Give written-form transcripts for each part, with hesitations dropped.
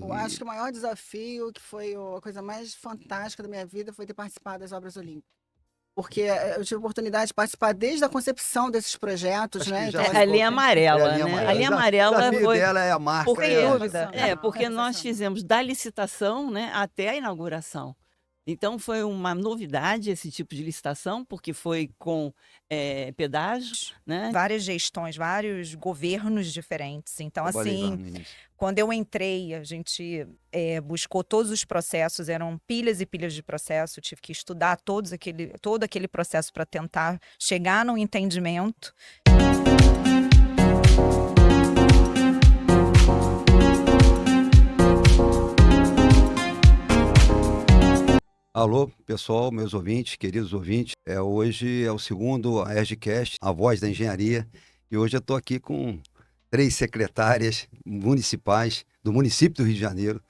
Eu acho que o maior desafio, que foi a coisa mais fantástica da minha vida, foi ter participado das Obras Olímpicas. Porque eu tive a oportunidade de participar desde a concepção desses projetos, Acho que né? já Então, se A assim, linha É a amarela, linha né? A amarela. linha O amarela desafio foi dela é a marca. porque, sensacional, porque nós sensacional. fizemos da licitação, né, até a inauguração. Então foi uma novidade esse tipo de licitação, porque foi com pedágio, né? Várias gestões, vários governos diferentes. Então, Trabalhei lá assim, no início. quando eu entrei, a gente buscou todos os processos, eram pilhas e pilhas de processo, tive que estudar todo aquele processo para tentar chegar num entendimento. Alô, pessoal, meus ouvintes, queridos ouvintes. Hoje é o segundo AERGcast, a voz da engenharia. E hoje eu estou aqui com 3 secretárias municipais do município do Rio de Janeiro.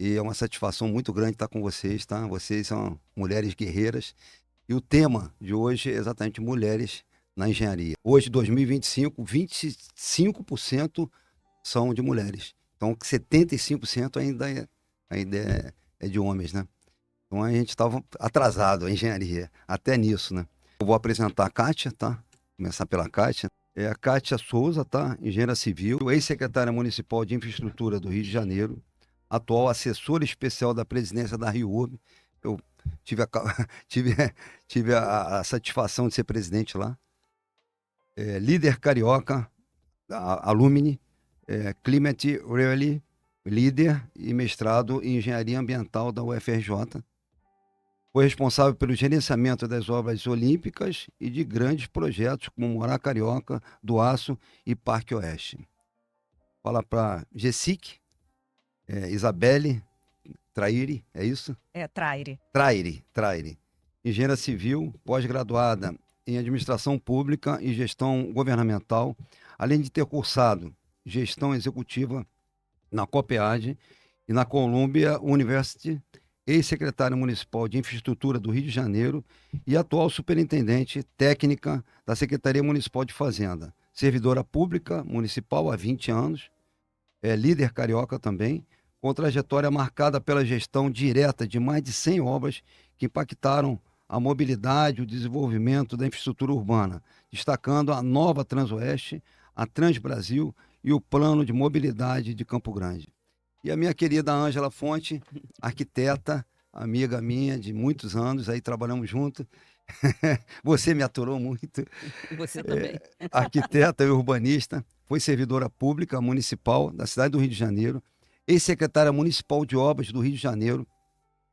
E é uma satisfação muito grande estar com vocês, tá? Vocês são mulheres guerreiras. E o tema de hoje é exatamente mulheres na engenharia. Hoje, 2025, 25% são de mulheres. Então, 75% ainda é de homens, né? Então a gente estava atrasado, a engenharia, até nisso, né? Eu vou apresentar a Kátia, tá? Começar pela Kátia. É a Kátia Souza, tá? Engenheira civil, ex-secretária municipal de infraestrutura do Rio de Janeiro, atual assessora especial da presidência da Rio Urb. Eu tive tive a satisfação de ser presidente lá. Líder carioca, alumni, Climate Really, líder e mestrado em engenharia ambiental da UFRJ. Foi responsável pelo gerenciamento das obras olímpicas e de grandes projetos como Morá Carioca, do Aço e Parque Oeste. Fala para Jessique, Isabelle Traire, é isso? Traire. Traire. Engenheira civil, pós-graduada em administração pública e gestão governamental, além de ter cursado gestão executiva na COPEAD e na Columbia University, ex-secretária municipal de infraestrutura do Rio de Janeiro e atual superintendente técnica da Secretaria Municipal de Fazenda. Servidora pública municipal há 20 anos, líder carioca também, com trajetória marcada pela gestão direta de mais de 100 obras que impactaram a mobilidade e o desenvolvimento da infraestrutura urbana, destacando a Nova Transoeste, a Transbrasil e o Plano de Mobilidade de Campo Grande. E a minha querida Ângela Fonte, arquiteta, amiga minha de muitos anos, aí trabalhamos juntos. Você me aturou muito. Você também. Arquiteta e urbanista, foi servidora pública municipal da cidade do Rio de Janeiro, ex-secretária municipal de obras do Rio de Janeiro,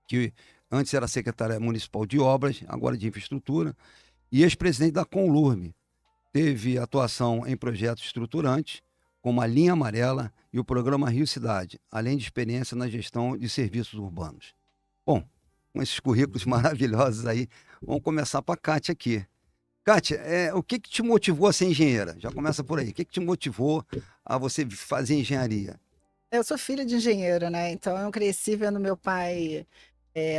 que antes era secretária municipal de obras, agora de infraestrutura, e ex-presidente da Conlurb. Teve atuação em projetos estruturantes, como a Linha Amarela e o programa Rio Cidade, além de experiência na gestão de serviços urbanos. Bom, com esses currículos maravilhosos aí, vamos começar para a Kátia aqui. Kátia, o que te motivou a ser engenheira? Já começa por aí. O que te motivou a você fazer engenharia? Eu sou filha de engenheiro, né? Então eu cresci vendo meu pai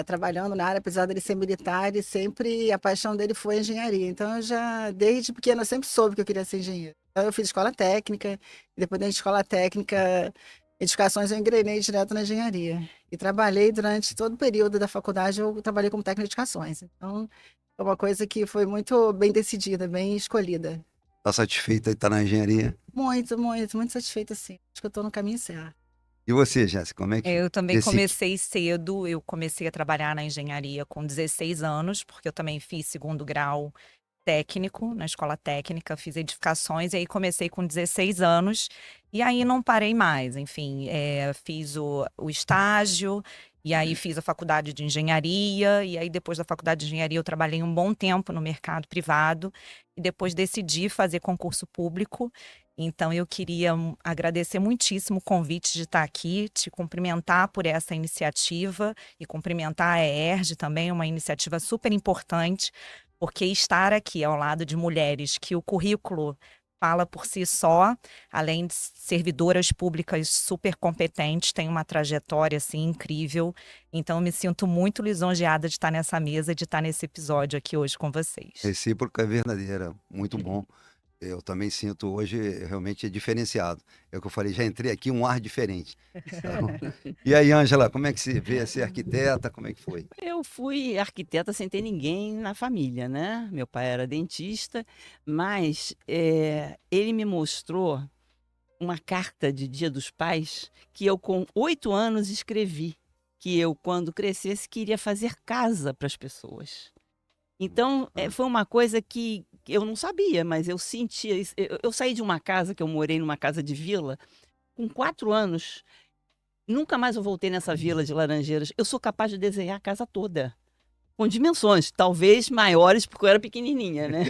trabalhando na área, apesar dele ser militar, e sempre a paixão dele foi a engenharia. Então eu já, desde pequena, eu sempre soube que eu queria ser engenheiro. Então eu fiz escola técnica, e depois da escola técnica, edificações, eu engrenei direto na engenharia. E trabalhei durante todo o período da faculdade, eu trabalhei como técnico de edificações. Então é uma coisa que foi muito bem decidida, bem escolhida. Está satisfeita de estar na engenharia? Muito, muito, muito satisfeita, sim. Acho que eu estou no caminho certo. E você, Jéssica, como é que... Eu também Jessique? comecei cedo, eu comecei a trabalhar na engenharia com 16 anos, porque eu também fiz segundo grau técnico, na escola técnica, fiz edificações, e aí comecei com 16 anos, e aí não parei mais, enfim, fiz o estágio, e aí fiz a faculdade de engenharia, e aí depois da faculdade de engenharia eu trabalhei um bom tempo no mercado privado, e depois decidi fazer concurso público. Então eu queria agradecer muitíssimo o convite de estar aqui, te cumprimentar por essa iniciativa e cumprimentar a ERJ também, uma iniciativa super importante, porque estar aqui ao lado de mulheres que o currículo fala por si só, além de servidoras públicas super competentes, tem uma trajetória assim incrível. Então eu me sinto muito lisonjeada de estar nessa mesa, de estar nesse episódio aqui hoje com vocês. Recíproca é verdadeira, muito bom. Eu também sinto hoje realmente diferenciado. É o que eu falei, já entrei aqui um ar diferente. Então, e aí, Ângela, como é que se vê ser arquiteta? Como é que foi? Eu fui arquiteta sem ter ninguém na família, né? Meu pai era dentista, mas ele me mostrou uma carta de Dia dos Pais que eu, com 8 anos, escrevi. Que eu, quando crescesse, queria fazer casa para as pessoas. Então, Ah, foi uma coisa que eu não sabia, mas eu sentia isso. Eu saí de uma casa, que eu morei numa casa de vila, com 4 anos. Nunca mais eu voltei nessa vila de Laranjeiras. Eu sou capaz de desenhar a casa toda. Com dimensões, talvez maiores, porque eu era pequenininha, né?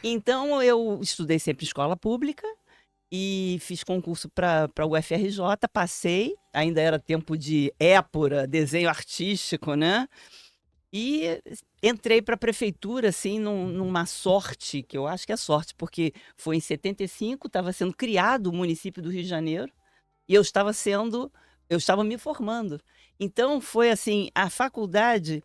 Então, eu estudei sempre em escola pública e fiz concurso para o UFRJ, passei. Ainda era tempo de épora, desenho artístico, né? E entrei para a prefeitura, assim, numa sorte, que eu acho que é sorte, porque foi em 75, estava sendo criado o município do Rio de Janeiro, e eu estava me formando. Então, foi assim, a faculdade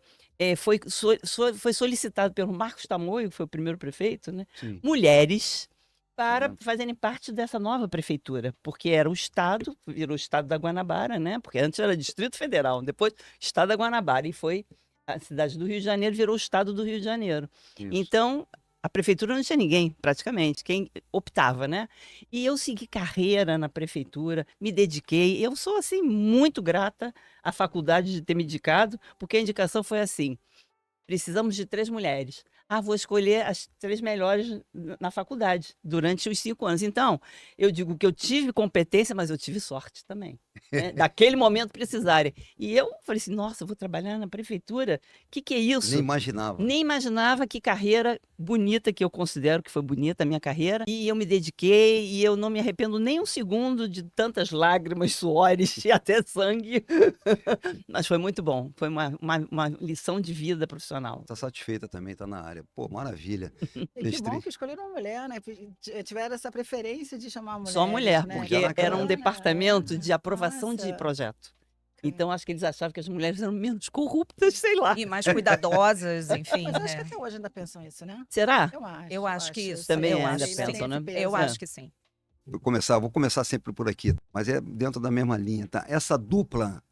foi solicitado pelo Marcos Tamoio, que foi o primeiro prefeito, né? sim. Mulheres para Uhum. fazerem parte dessa nova prefeitura, porque era o estado, virou o estado da Guanabara, né? Porque antes era Distrito Federal, depois estado da Guanabara, e foi a cidade do Rio de Janeiro, virou o estado do Rio de Janeiro. Isso. Então, a prefeitura não tinha ninguém, praticamente, quem optava, né? E eu segui carreira na prefeitura, me dediquei. Eu sou, assim, muito grata à faculdade de ter me indicado, porque a indicação foi assim: precisamos de 3 mulheres. Ah, vou escolher as 3 melhores na faculdade, durante os 5 anos. Então, eu digo que eu tive competência, mas eu tive sorte também, né? Daquele momento precisarem. E eu falei assim, nossa, eu vou trabalhar na prefeitura? Que é Nem isso? imaginava. Nem imaginava que carreira bonita, que eu considero que foi bonita a minha carreira. E eu me dediquei e eu não me arrependo nem um segundo de tantas lágrimas, suores e até sangue. Mas foi muito bom. Foi uma lição de vida profissional. Está satisfeita também, está na área. Pô, maravilha. E que Fez bom três. que escolheram uma mulher, né? Tiveram essa preferência de chamar Só mulheres, mulher, né? Bom, já porque naquela era um época. departamento de aprovação de Nossa. projeto. Então, acho que eles achavam que as mulheres eram menos corruptas, sei lá. E mais cuidadosas, enfim, Mas acho que né? até hoje ainda pensam isso, né? Será? Eu acho que isso, Também eu ainda acho que pensam, sim. né? Eu É. acho que sim. Vou começar sempre por aqui, mas é dentro da mesma linha, tá? Essa dupla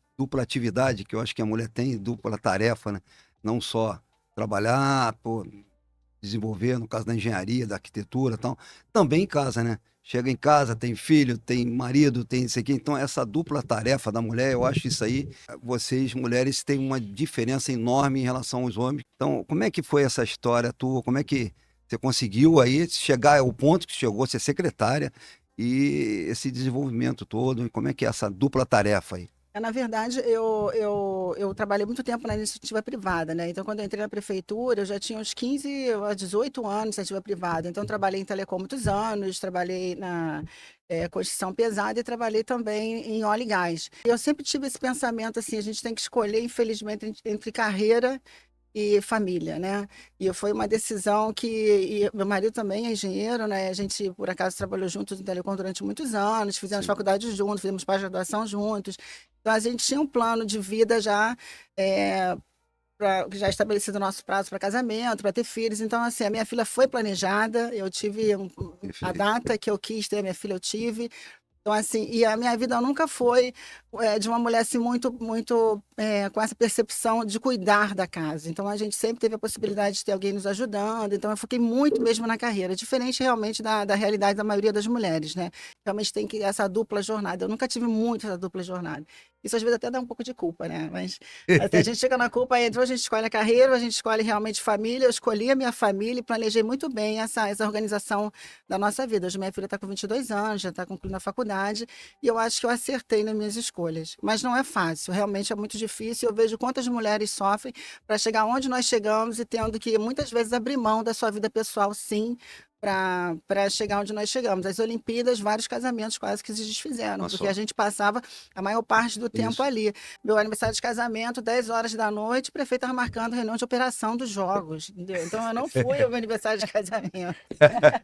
atividade que eu acho que a mulher tem, dupla tarefa, né? Não só trabalhar, pô, desenvolver, no caso da engenharia, da arquitetura e tal, também em casa, né? Chega em casa, tem filho, tem marido, tem isso aqui. Então, essa dupla tarefa da mulher, eu acho isso aí, vocês, mulheres, têm uma diferença enorme em relação aos homens. Então, como é que foi essa história tua? Como é que você conseguiu aí chegar ao ponto que chegou, ser secretária e esse desenvolvimento todo? E como é que é essa dupla tarefa aí? Na verdade, eu trabalhei muito tempo na iniciativa privada, né? Então, quando eu entrei na prefeitura, eu já tinha uns 15 a 18 anos de iniciativa privada. Então, trabalhei em telecom muitos anos, trabalhei na construção pesada e trabalhei também em óleo e gás. Eu sempre tive esse pensamento assim, a gente tem que escolher, infelizmente, entre carreira e família, né? E foi uma decisão que meu marido também é engenheiro, né? A gente por acaso trabalhou juntos em telecom durante muitos anos, fizemos Sim. faculdade juntos, fizemos pós-graduação juntos. Então a gente tinha um plano de vida já já estabelecido o nosso prazo para casamento, para ter filhos. Então assim, a minha filha foi planejada, eu tive a Perfeito. data que eu quis ter a minha filha, eu tive. Então, assim, e a minha vida nunca foi de uma mulher assim, muito com essa percepção de cuidar da casa. Então, a gente sempre teve a possibilidade de ter alguém nos ajudando. Então, eu foquei muito mesmo na carreira, diferente realmente da realidade da maioria das mulheres, né? Realmente tem que essa dupla jornada. Eu nunca tive muito essa dupla jornada. Isso às vezes até dá um pouco de culpa, né? Mas até a gente chega na culpa, aí, então a gente escolhe a carreira, a gente escolhe realmente família. Eu escolhi a minha família e planejei muito bem essa organização da nossa vida. Hoje minha filha está com 22 anos, já está concluindo a faculdade, e eu acho que eu acertei nas minhas escolhas. Mas não é fácil, realmente é muito difícil. Eu vejo quantas mulheres sofrem para chegar onde nós chegamos e tendo que muitas vezes abrir mão da sua vida pessoal, sim, para chegar onde nós chegamos. As Olimpíadas, vários casamentos quase que se desfizeram, Nossa. porque a gente passava a maior parte do tempo Isso. ali. Meu aniversário de casamento, 10 horas da noite, o prefeito estava marcando reunião de operação dos jogos, entendeu? Então eu não fui ao meu aniversário de casamento.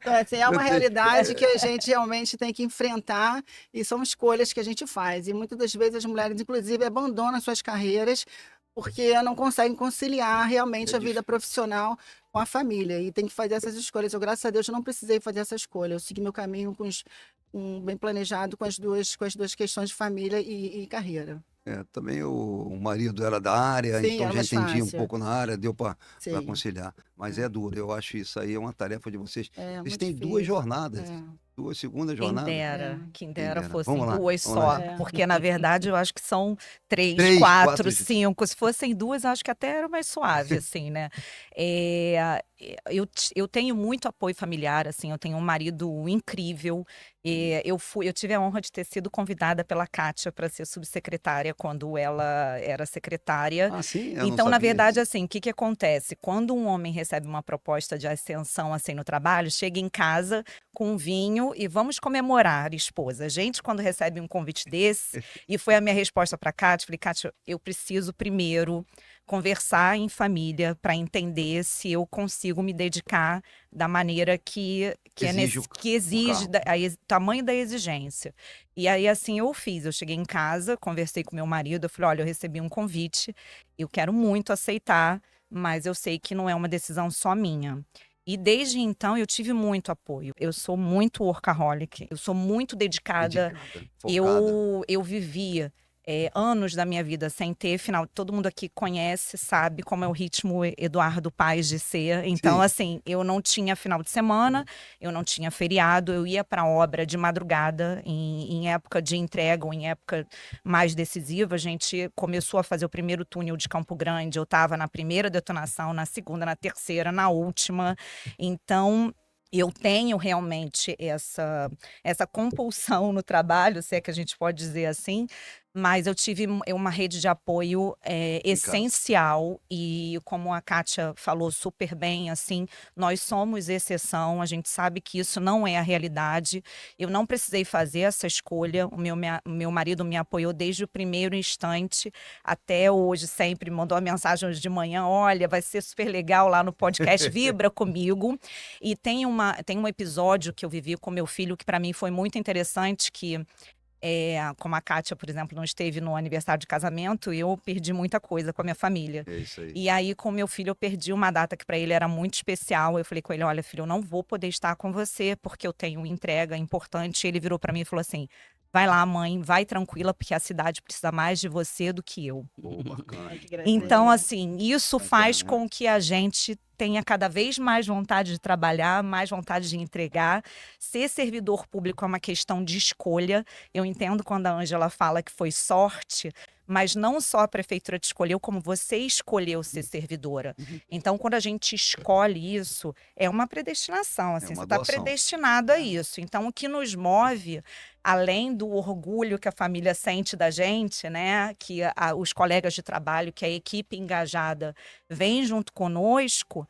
Então, assim, é uma realidade que a gente realmente tem que enfrentar e são escolhas que a gente faz. E muitas das vezes as mulheres, inclusive, abandonam suas carreiras porque não conseguem conciliar realmente a vida profissional com a família e tem que fazer essas escolhas. Eu, graças a Deus, eu não precisei fazer essa escolha. Eu segui meu caminho bem planejado com as duas questões de família e carreira. Também o marido era da área, Sim, então era já mais entendia um fácil. pouco na área, deu para Sim, conciliar. Mas é duro, eu acho isso aí é uma tarefa de vocês. é Vocês muito têm duas difícil. jornadas, duas segundas jornadas. Quem Quem dera dera. fossem Vamos lá, duas vamos lá. só, É. porque na verdade eu acho que são três, Três, quatro, quatro. cinco. Se fossem duas, eu acho que até era mais suave, assim, né? É, eu tenho muito apoio familiar, assim, eu tenho um marido incrível. Eu tive a honra de ter sido convidada pela Kátia para ser subsecretária quando ela era secretária. Ah, sim, eu não Então, na sabia verdade, disso. assim, o que que acontece? Quando um homem recebe uma proposta de ascensão assim no trabalho, chega em casa com um vinho e vamos comemorar, esposa. A gente, quando recebe um convite desse, e foi a minha resposta para a Kátia, falei, Kátia, eu preciso primeiro conversar em família para entender se eu consigo me dedicar da maneira Exige o que exige cargo. tamanho da exigência. E aí, assim, eu fiz. Eu cheguei em casa, conversei com meu marido, eu falei, olha, eu recebi um convite, eu quero muito aceitar, mas eu sei que não é uma decisão só minha. E desde então eu tive muito apoio. Eu sou muito workaholic, eu sou muito dedicada. Dedicada, focada. Eu vivi anos da minha vida sem ter final. Todo mundo aqui conhece, sabe como é o ritmo Eduardo Paes de ser. Então, Sim. assim, eu não tinha final de semana, eu não tinha feriado, eu ia para a obra de madrugada, em época de entrega ou em época mais decisiva. A gente começou a fazer o primeiro túnel de Campo Grande, eu estava na primeira detonação, na segunda, na terceira, na última. Então, eu tenho realmente essa compulsão no trabalho, se é que a gente pode dizer assim, mas eu tive uma rede de apoio Em casa. essencial e, como a Kátia falou super bem, assim, nós somos exceção, a gente sabe que isso não é a realidade. Eu não precisei fazer essa escolha, o meu marido me apoiou desde o primeiro instante até hoje, sempre mandou a mensagem hoje de manhã, olha, vai ser super legal lá no podcast, vibra comigo. E tem um episódio que eu vivi com meu filho que para mim foi muito interessante, que como a Kátia, por exemplo, não esteve no aniversário de casamento, eu perdi muita coisa com a minha família. É isso aí. E aí, com meu filho, eu perdi uma data que para ele era muito especial. Eu falei com ele: olha, filho, eu não vou poder estar com você porque eu tenho uma entrega importante. Ele virou para mim e falou assim: vai lá, mãe, vai tranquila, porque a cidade precisa mais de você do que eu. Pô, bacana. Então, assim, isso faz Bacana. com que a gente tenha cada vez mais vontade de trabalhar, mais vontade de entregar. Ser servidor público é uma questão de escolha. Eu entendo quando a Ângela fala que foi sorte, mas não só a prefeitura te escolheu, como você escolheu ser servidora. Então, quando a gente escolhe isso, é uma predestinação, assim, uma você está doação. predestinado a isso. Então, o que nos move, além do orgulho que a família sente da gente, né, que os colegas de trabalho, que a equipe engajada vem junto conosco,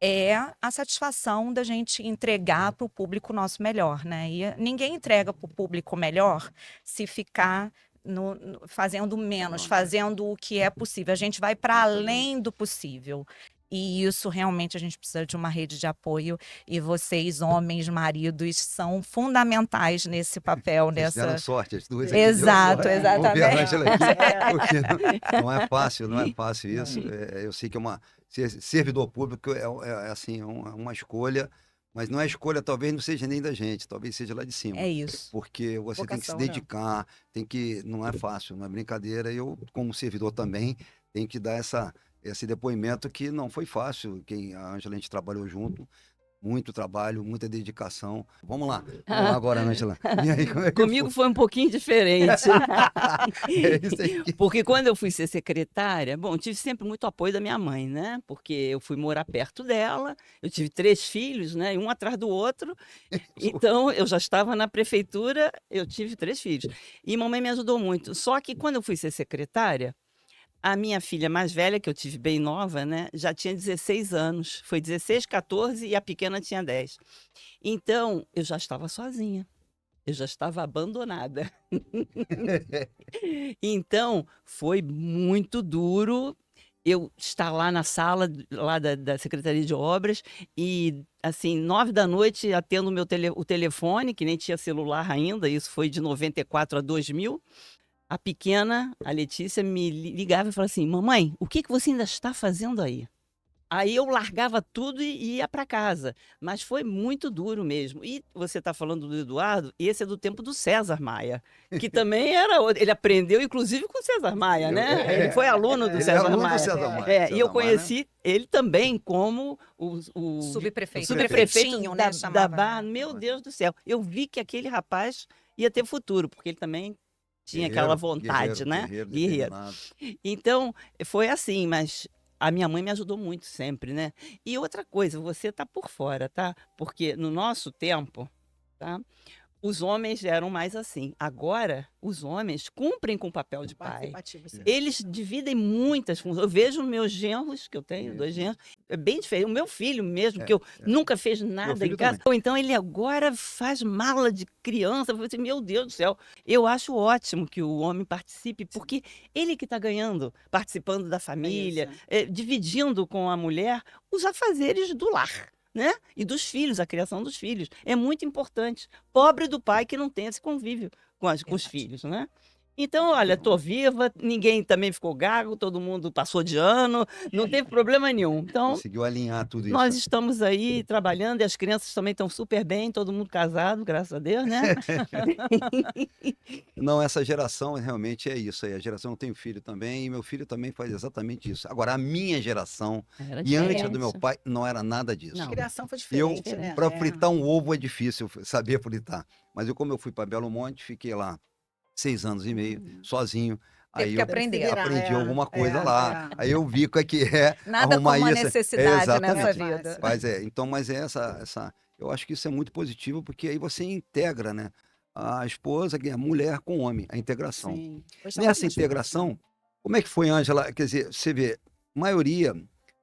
é a satisfação da gente entregar para o público o nosso melhor, né? E ninguém entrega para o público melhor se ficar fazendo menos, fazendo o que é possível. A gente vai para além do possível. E isso realmente a gente precisa de uma rede de apoio. E vocês, homens, maridos, são fundamentais nesse papel, Vocês deram nessa. sorte, as duas aqui Exato, deu sorte. Ouvir a exatamente. Ângela aqui, porque não é fácil, não é fácil isso. Eu sei que servidor público assim, uma escolha, mas não é escolha, talvez não seja nem da gente, talvez seja lá de cima. É isso. Porque você tem que se Vocação, né? dedicar, não é fácil, não é brincadeira. Eu, como servidor também, tenho que dar esse depoimento que não foi fácil. A Ângela, a gente trabalhou junto, muito trabalho, muita dedicação. Vamos lá agora, Ângela. E aí, como é que Comigo foi um pouquinho diferente. É isso aí. Porque quando eu fui ser secretária, bom, tive sempre muito apoio da minha mãe, né? Porque eu fui morar perto dela, eu tive 3 filhos, né? Um atrás do outro. Então, eu já estava na prefeitura, eu tive 3 filhos. E mamãe me ajudou muito. Só que quando eu fui ser secretária, a minha filha mais velha, que eu tive bem nova, né, já tinha 16 anos. Foi 16, 14 e a pequena tinha 10. Então, eu já estava sozinha. Eu já estava abandonada. Então, foi muito duro eu estar lá na sala lá da Secretaria de Obras e, assim, 9 da noite, atendo o telefone, que nem tinha celular ainda, isso foi de 94 a 2000. a pequena, a Letícia, me ligava e falava assim: mamãe, o que que você ainda está fazendo aí? Aí eu largava tudo e ia para casa, mas foi muito duro mesmo. E você está falando do Eduardo, esse é do tempo do César Maia, que também era ele aprendeu inclusive com o César Maia, né? Ele foi aluno do Ele é César aluno do Maia. César Maia. É, e eu César Maia, né? conheci ele também como o Subprefeito. subprefeito Prefeitinho, da, né? da Chamava, Barra. né? Meu Deus do céu, eu vi que aquele rapaz ia ter futuro, porque ele também tinha aquela vontade, né? Guerreiro, Guerreiro. determinado. Então, foi assim, mas a minha mãe me ajudou muito sempre, né? E outra coisa, você tá por fora, tá? Porque no nosso tempo, tá? Os homens eram mais assim. Agora, os homens cumprem com o papel de pai. Participativo, sim. Eles dividem muitas funções. Eu vejo meus genros, que eu tenho 2 genros, é bem diferente. O meu filho mesmo, que eu nunca fez nada filho em casa. Ou então ele agora faz mala de criança. Eu falei assim, meu Deus do céu. Eu acho ótimo que o homem participe, porque ele que está ganhando, participando da família, dividindo com a mulher os afazeres do lar. Né? E dos filhos, a criação dos filhos. É muito importante. Pobre do pai que não tem esse convívio com os filhos, né? Então, olha, tô viva, ninguém também ficou gago, todo mundo passou de ano, não teve problema nenhum. Então, Conseguiu alinhar tudo isso. nós estamos aí trabalhando e as crianças também estão super bem, todo mundo casado, graças a Deus, né? Não, essa geração realmente é isso aí. A geração, eu tenho filho também, e meu filho também faz exatamente isso. Agora, a minha geração, Era e antes diferente. do meu pai, não era nada disso. Não. A criação foi Eu, diferente, né? para É. fritar um ovo é difícil saber fritar. Mas eu, como eu fui para Belo Monte, fiquei lá 6 anos e meio, sozinho. Teve Aí que eu aprender. aprendi alguma coisa é, lá. Aí eu vi o que é Nada arrumar como a isso. necessidade nessa Exatamente. vida. Mas então, mas é essa, eu acho que isso é muito positivo, porque aí você integra, né? A esposa, a mulher com o homem, a integração. Sim. Hoje tá Nessa muito mais integração, como é que foi, Ângela? Quer dizer, você vê, maioria,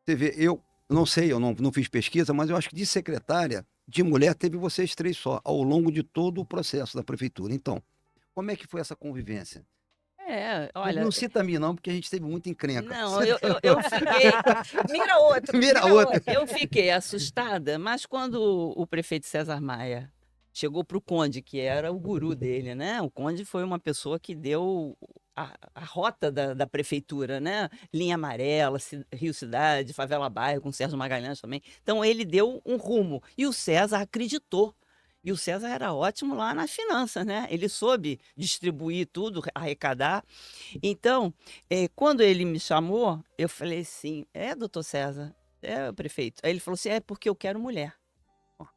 você vê, eu não sei, eu não fiz pesquisa, mas eu acho que de secretária, de mulher, teve vocês 3 só, ao longo de todo o processo da prefeitura. Então, como é que foi essa convivência? Olha. Não cita a mim, não, porque a gente teve muita encrenca. Não, eu fiquei. Mira outro. Mira outro. Eu fiquei assustada, mas quando o prefeito César Maia chegou para o Conde, que era o guru dele, né? O Conde foi uma pessoa que deu a rota da prefeitura, né? Linha amarela, Rio Cidade, Favela Bairro, com Sérgio Magalhães também. Então ele deu um rumo e o César acreditou. E o César era ótimo lá nas finanças, né? Ele soube distribuir tudo, arrecadar. Então, quando ele me chamou, eu falei assim: doutor César, o prefeito. Aí ele falou assim: porque eu quero mulher.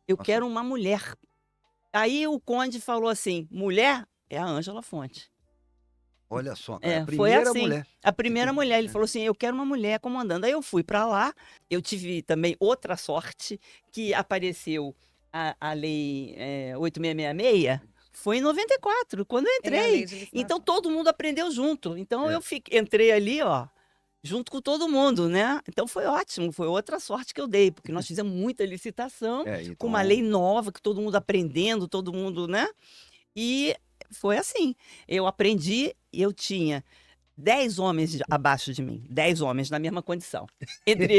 Eu quero uma mulher. Aí o Conde falou assim: mulher é a Ângela Fonte. Olha só, cara, a Foi primeira assim. mulher. A primeira mulher, ele falou assim: eu quero uma mulher comandando. Aí eu fui para lá, eu tive também outra sorte, que apareceu a lei 8666, foi em 94, quando eu É a entrei. lei de licitação. Então todo mundo aprendeu junto. Então eu entrei ali, ó, junto com todo mundo, né? Então foi ótimo, foi outra sorte que eu dei, porque nós fizemos muita licitação, Então, com uma lei nova, que todo mundo aprendendo, todo mundo, né? E foi assim, eu aprendi, eu tinha 10 homens abaixo de mim, 10 homens na mesma condição. Entre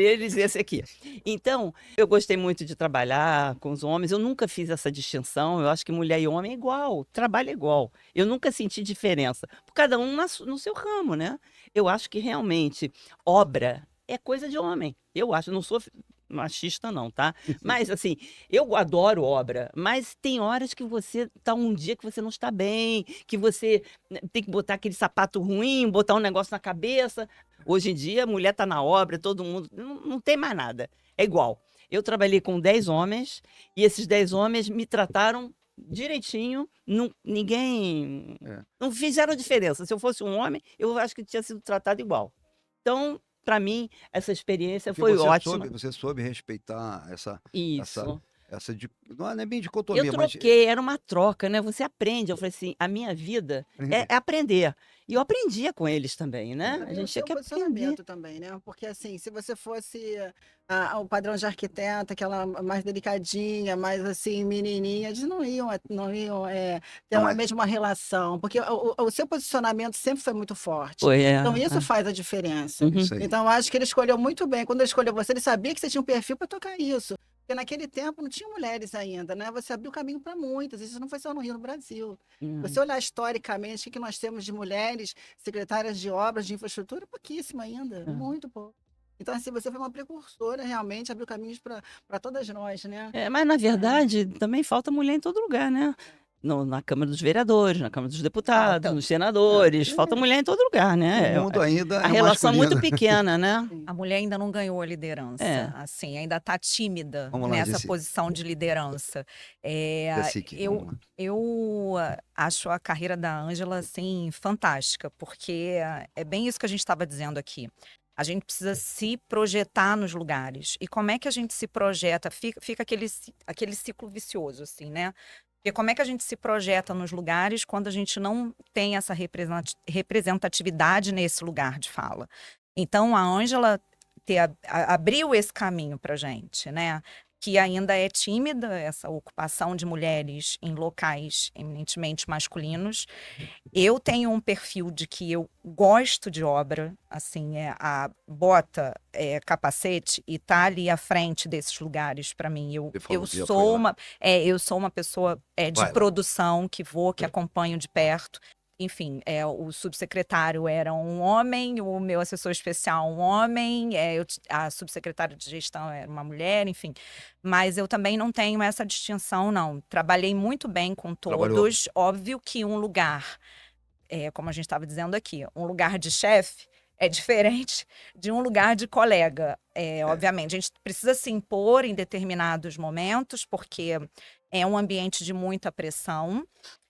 eles esse aqui. Então, eu gostei muito de trabalhar com os homens, eu nunca fiz essa distinção, eu acho que mulher e homem é igual, trabalho é igual. Eu nunca senti diferença, cada um no seu ramo, né? Eu acho que realmente obra é coisa de homem. Eu acho, não sou machista não, tá? Mas assim, eu adoro obra, mas tem horas que você tá um dia que você não está bem, que você tem que botar aquele sapato ruim, botar um negócio na cabeça. Hoje em dia, a mulher tá na obra, todo mundo, não tem mais nada. É igual. Eu trabalhei com 10 homens e esses 10 homens me trataram direitinho, ninguém não fizeram diferença. Se eu fosse um homem, eu acho que tinha sido tratado igual. Então, para mim, essa experiência porque foi você ótima. você soube respeitar Isso. não é bem dicotomia, Eu mas troquei, era uma troca, né? Você aprende. Eu falei assim, a minha vida é aprender. E eu aprendia com eles também, né? A gente tinha que aprender. posicionamento também, né? Porque assim, se você fosse o padrão de arquiteta, aquela mais delicadinha, mais assim, menininha, eles não iam ter Não, a mas- mesma relação, porque o seu posicionamento sempre foi muito forte. Foi, Então isso faz a diferença. Uhum. isso aí. Então eu acho que ele escolheu muito bem. Quando ele escolheu você, ele sabia que você tinha um perfil para tocar isso. Porque naquele tempo não tinha mulheres ainda, né? Você abriu caminho para muitas, isso não foi só no Rio, no Brasil. Você olhar historicamente, o que nós temos de mulheres secretárias de obras, de infraestrutura, pouquíssimo ainda, muito pouco. Então, assim, você foi uma precursora, realmente, abriu caminhos para todas nós, né? Mas na verdade também falta mulher em todo lugar, né? Na Câmara dos Vereadores, na Câmara dos Deputados, Falta. nos senadores, falta mulher em todo lugar, O né? mundo ainda A é relação é muito masculino. pequena, né? Sim. A mulher ainda não ganhou a liderança, É. assim, ainda está tímida Vamos lá, nessa Jessi. posição de liderança. Jessica, Eu, vamos lá. eu acho a carreira da Ângela, assim, fantástica, porque é bem isso que a gente estava dizendo aqui. A gente precisa se projetar nos lugares. E como é que a gente se projeta? Fica aquele ciclo vicioso, assim, né? Porque como é que a gente se projeta nos lugares quando a gente não tem essa representatividade nesse lugar de fala? Então, a Ângela abriu esse caminho para gente, né? Que ainda é tímida, essa ocupação de mulheres em locais eminentemente masculinos. Eu tenho um perfil de que eu gosto de obra, assim, a bota, capacete e tá ali à frente desses lugares para mim. Você falou Eu que já foi sou lá. eu sou uma pessoa de Vai lá. produção que acompanho de perto. Enfim, o subsecretário era um homem, o meu assessor especial um homem, a subsecretária de gestão era uma mulher, enfim. Mas eu também não tenho essa distinção, não. Trabalhei muito bem com Trabalhou. todos. Óbvio que um lugar, como a gente estava dizendo aqui, um lugar de chefe é diferente de um lugar de colega. Obviamente, a gente precisa se impor em determinados momentos, porque é um ambiente de muita pressão.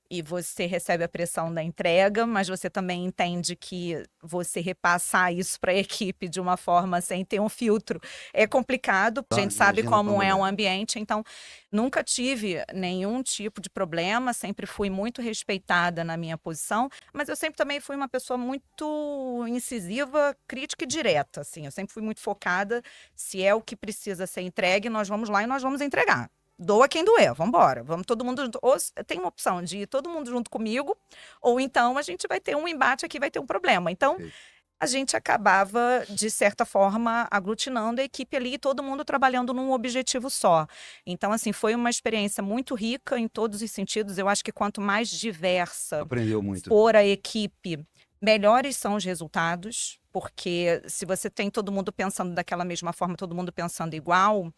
E você recebe a pressão da entrega, mas você também entende que você repassar isso para a equipe de uma forma sem ter um filtro é complicado. A gente sabe Imagina pra como é mulher. um ambiente, então nunca tive nenhum tipo de problema, sempre fui muito respeitada na minha posição, mas eu sempre também fui uma pessoa muito incisiva, crítica e direta, assim. Eu sempre fui muito focada, se é o que precisa ser entregue, nós vamos lá e nós vamos entregar. Doa quem doer, vamos embora, vamos todo mundo junto. Ou tem uma opção de ir todo mundo junto comigo, ou então a gente vai ter um embate aqui, vai ter um problema. Então, Perfeito. a gente acabava, de certa forma, aglutinando a equipe ali e todo mundo trabalhando num objetivo só. Então, assim, foi uma experiência muito rica em todos os sentidos. Eu acho que quanto mais diversa Aprendeu muito. for a equipe, melhores são os resultados, porque se você tem todo mundo pensando daquela mesma forma, todo mundo pensando igual,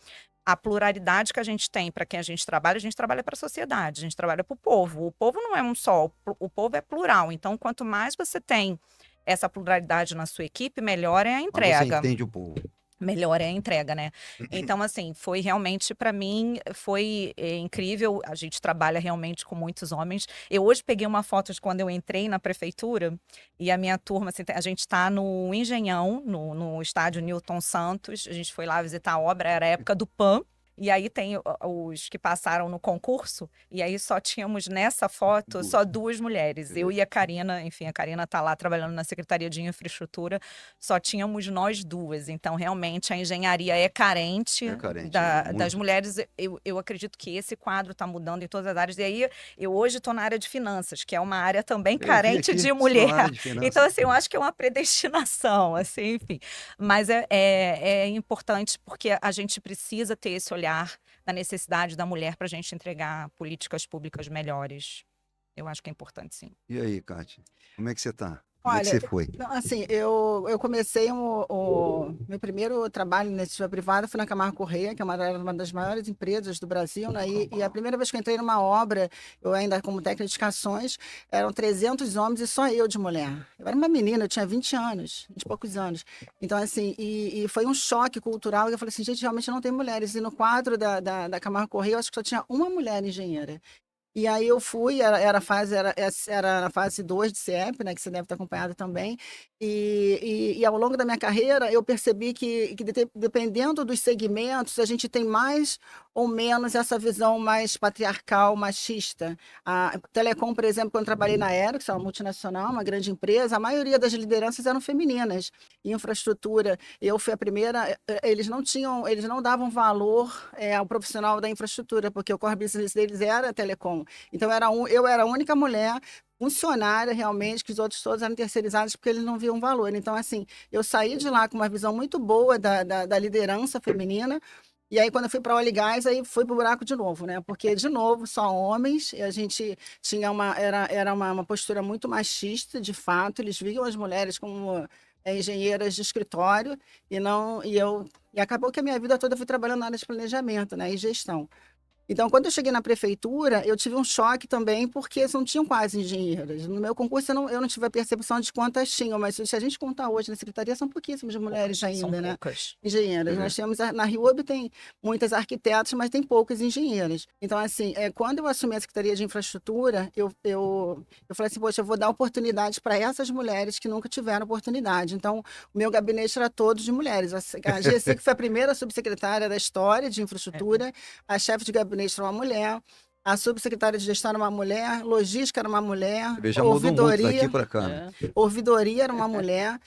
a pluralidade que a gente tem para quem a gente trabalha para a sociedade, a gente trabalha para o povo. O povo não é um só, o povo é plural. Então, quanto mais você tem essa pluralidade na sua equipe, melhor é a Mas você entrega. entende o povo. Melhor é a entrega, né? Então, assim, foi realmente, para mim, foi incrível. A gente trabalha realmente com muitos homens. Eu hoje peguei uma foto de quando eu entrei na prefeitura e a minha turma, assim, a gente está no Engenhão, no estádio Newton Santos. A gente foi lá visitar a obra, era a época do PAN. E aí tem os que passaram no concurso, e aí só tínhamos nessa foto só duas mulheres. Eu e a Karina, enfim, a Karina está lá trabalhando na Secretaria de Infraestrutura, só tínhamos nós duas. Então, realmente, a engenharia é carente, das mulheres. Eu acredito que esse quadro está mudando em todas as áreas. E aí, eu hoje estou na área de finanças, que é uma área também carente de mulher. Então, assim, eu acho que é uma predestinação, assim, enfim. Mas é importante porque a gente precisa ter esse olhar da necessidade da mulher para a gente entregar políticas públicas melhores. Eu acho que é importante, sim. E aí, Kátia? Como é que você tá? Como é que Olha, você foi? não, assim, eu comecei o meu primeiro trabalho na iniciativa privada foi na Camargo Corrêa, que era uma das maiores empresas do Brasil, né? E a primeira vez que eu entrei numa obra, eu ainda como técnica de edificações, eram 300 homens e só eu de mulher. Eu era uma menina, eu tinha 20 anos, 20 e poucos anos. Então, assim, e foi um choque cultural, eu falei assim, gente, realmente não tem mulheres. E no quadro da Camargo Corrêa, eu acho que só tinha uma mulher engenheira. E aí eu fui, era a fase 2 de CIEP, né, que você deve ter acompanhado também, e ao longo da minha carreira eu percebi que dependendo dos segmentos, a gente tem mais ou menos essa visão mais patriarcal, machista. A Telecom, por exemplo, quando eu trabalhei na Aerox, que é uma multinacional, uma grande empresa, a maioria das lideranças eram femininas. Infraestrutura, eu fui a primeira, eles não davam valor ao profissional da infraestrutura, porque o core business deles era a Telecom. Então, eu era a única mulher funcionária realmente, que os outros todos eram terceirizados porque eles não viam valor. Então, assim, eu saí de lá com uma visão muito boa da liderança feminina, E aí, quando eu fui para óleo e gás, aí fui pro buraco de novo, né? Porque, de novo, só homens, e a gente tinha era uma postura muito machista, de fato, eles viam as mulheres como engenheiras de escritório, e acabou que a minha vida toda eu fui trabalhando na área de planejamento, né, e gestão. Então, quando eu cheguei na prefeitura, eu tive um choque também, porque não tinham quase engenheiras. No meu concurso, eu não tive a percepção de quantas tinham, mas se a gente contar hoje na secretaria, são pouquíssimas mulheres Poucas, são ainda, né? poucas. Engenheiras. É. Nós temos, na RIUB tem muitas arquitetas, mas tem poucas engenheiras. Então, assim, quando eu assumi a Secretaria de Infraestrutura, eu falei assim, poxa, eu vou dar oportunidade para essas mulheres que nunca tiveram oportunidade. Então, o meu gabinete era todo de mulheres. A GC, que foi a primeira subsecretária da história de infraestrutura, a chefe de gabinete era uma mulher, a subsecretária de gestão era uma mulher, logística era uma mulher, Ele já mudou muito daqui ouvidoria, para cá, né? ouvidoria era uma mulher,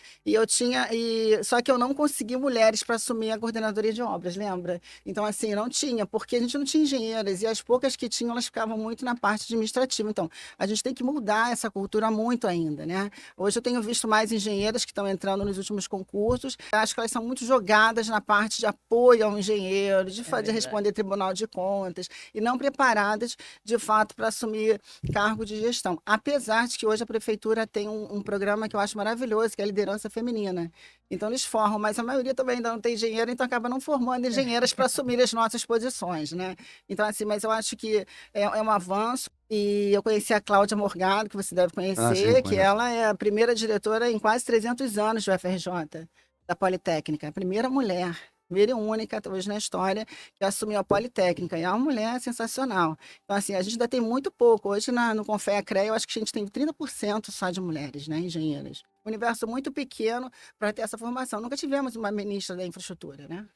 só que eu não consegui mulheres para assumir a coordenadoria de obras, lembra? Então, assim, não tinha, porque a gente não tinha engenheiras, e as poucas que tinham, elas ficavam muito na parte administrativa. Então, a gente tem que mudar essa cultura muito ainda, né? Hoje eu tenho visto mais engenheiras que estão entrando nos últimos concursos, acho que elas são muito jogadas na parte de apoio ao engenheiro, de verdade. responder Tribunal de Contas, e não preparadas, de fato, para assumir cargo de gestão. Apesar de que hoje a prefeitura tem um programa que eu acho maravilhoso, que é a liderança feminina. Então, eles formam, mas a maioria também ainda não tem engenheiro, então acaba não formando engenheiras para assumir as nossas posições, né? Então, assim, mas eu acho que é um avanço. E eu conheci a Cláudia Morgado, que você deve Ah, sim, conhecer, que conheço. ela é a primeira diretora em quase 300 anos do UFRJ, da Politécnica. A primeira mulher, primeira e única hoje na história, que assumiu a Politécnica. E é uma mulher sensacional. Então, assim, a gente ainda tem muito pouco. Hoje, no Confea-CREA, eu acho que a gente tem 30% só de mulheres, né, engenheiras. Um universo muito pequeno para ter essa formação. Nunca tivemos uma ministra da infraestrutura, né?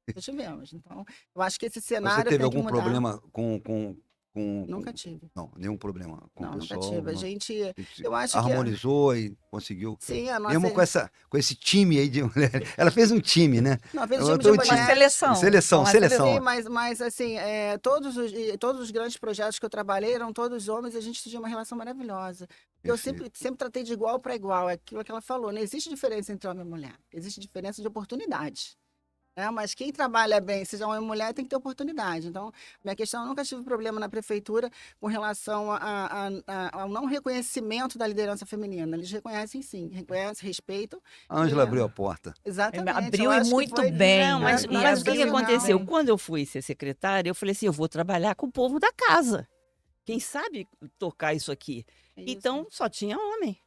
Nunca tivemos. Então, eu acho que esse Você cenário teve tem que algum mudar. problema com... Nunca tive. Não, nenhum problema com o Não, nunca pessoal. tive. A Não. gente, Se eu acho que, harmonizou e conseguiu. sim, a Mesmo nossa... com esse time aí de mulheres. Ela fez um time, né? Não, fez Eu time de tô- Uma mulheres. seleção. Seleção, Uma seleção. Sim, mas assim, todos os grandes projetos que eu trabalhei eram todos homens e a gente tinha uma relação maravilhosa. Eu Perfeito. sempre tratei de igual para igual, é aquilo que ela falou. Não existe diferença entre homem e mulher, existe diferença de oportunidade. Né? Mas quem trabalha bem, seja homem ou mulher, tem que ter oportunidade. Então, minha questão, eu nunca tive problema na prefeitura com relação ao não reconhecimento da liderança feminina. Eles reconhecem sim, reconhecem, respeitam. A Ângela E, abriu a porta. exatamente. Abriu eu e acho que muito foi bem, Não, mas, né? né, mas o que que abriu aconteceu? bem. Quando eu fui ser secretária, eu falei assim, eu vou trabalhar com o povo da casa. Quem sabe tocar isso aqui? Isso. Então, só tinha homem.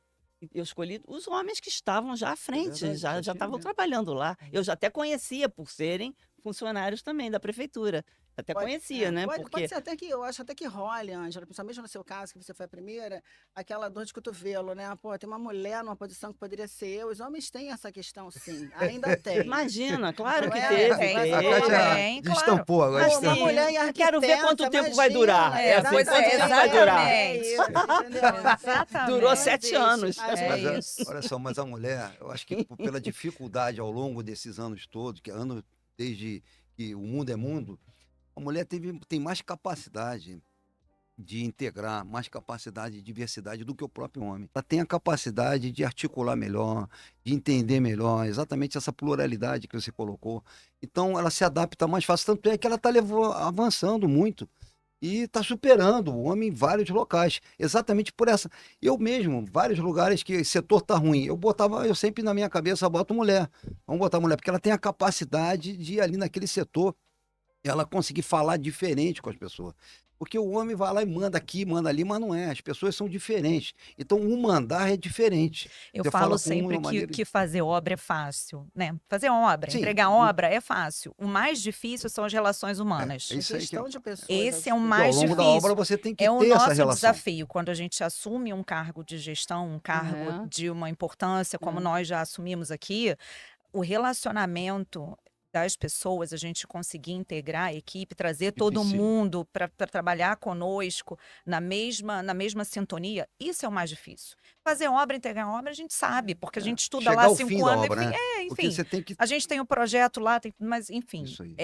Eu escolhi os homens que estavam já à frente, verdade, só já tinha estavam mesmo. trabalhando lá. Eu já até conhecia por serem funcionários também da prefeitura. Até conhecia, né? Pode Porque ser até que, eu acho até que role, Ângela, principalmente no seu caso, que você foi a primeira, aquela dor de cotovelo, né? Pô, tem uma mulher numa posição que poderia ser eu. Os homens têm essa questão, sim, ainda tem. imagina, claro Não que é? teve. Tem, A Tem. Kátia tem, destampou agora. Mas Pô, uma sim. mulher em Eu arquiteta, quero ver quanto tempo vai durar. imagina, assim, pois quanto é, tempo vai durar. exatamente. isso, entendeu? Exatamente. Durou Não 7 existe. anos. Às É vezes- isso. Olha só, mas a mulher, eu acho que pela dificuldade ao longo desses anos todos, desde que o mundo é mundo, a mulher tem mais capacidade de integrar, mais capacidade de diversidade do que o próprio homem. Ela tem a capacidade de articular melhor, de entender melhor, exatamente essa pluralidade que você colocou. Então, ela se adapta mais fácil, tanto é que ela está avançando muito. E está superando o homem em vários locais, exatamente por essa. Eu mesmo, vários lugares que o setor está ruim, eu sempre na minha cabeça boto mulher. Vamos botar mulher, porque ela tem a capacidade de ir ali naquele setor, ela conseguir falar diferente com as pessoas. Porque o homem vai lá e manda aqui, manda ali, mas não é. As pessoas são diferentes. Então, o mandar é diferente. Eu Você falo fala com sempre uma maneira- que fazer obra é fácil, né? Fazer obra, Sim. entregar obra é fácil. O mais difícil são as relações humanas. É isso aí que Questão de pessoas. Esse é o Porque mais ao longo da difícil. obra você tem que É o ter essa nosso relação. desafio quando a gente assume um cargo de gestão, um cargo É. de uma importância, como É. nós já assumimos aqui, o relacionamento das pessoas, a gente conseguir integrar a equipe, trazer todo Dificílimo. mundo para trabalhar conosco na mesma sintonia, isso é o mais difícil. Fazer obra, entregar obra, a gente sabe, porque a gente estuda Chegar lá ao 5 fim da anos, obra, enfim, né? Porque enfim. você tem que... A gente tem o projeto lá, mas enfim, Isso aí.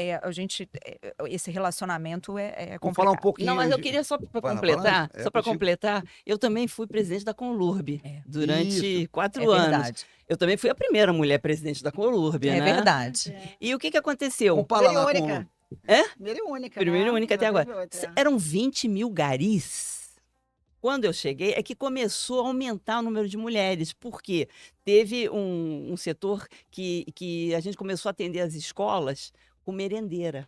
esse relacionamento é Vamos complicado. falar um pouquinho... Não, mas eu queria só para Vai lá, completar, vai lá. só para contigo. completar, eu também fui presidente da Conlurb durante Isso. 4 É anos. verdade. Eu também fui a primeira mulher presidente da Conlurb, É né? verdade. E o que aconteceu? Compara lá Verônica. Primeira e única, Primeira e né? única até Não agora. teve outra. Eram 20 mil garis. Quando eu cheguei, é que começou a aumentar o número de mulheres, porque teve um setor que a gente começou a atender as escolas com merendeira.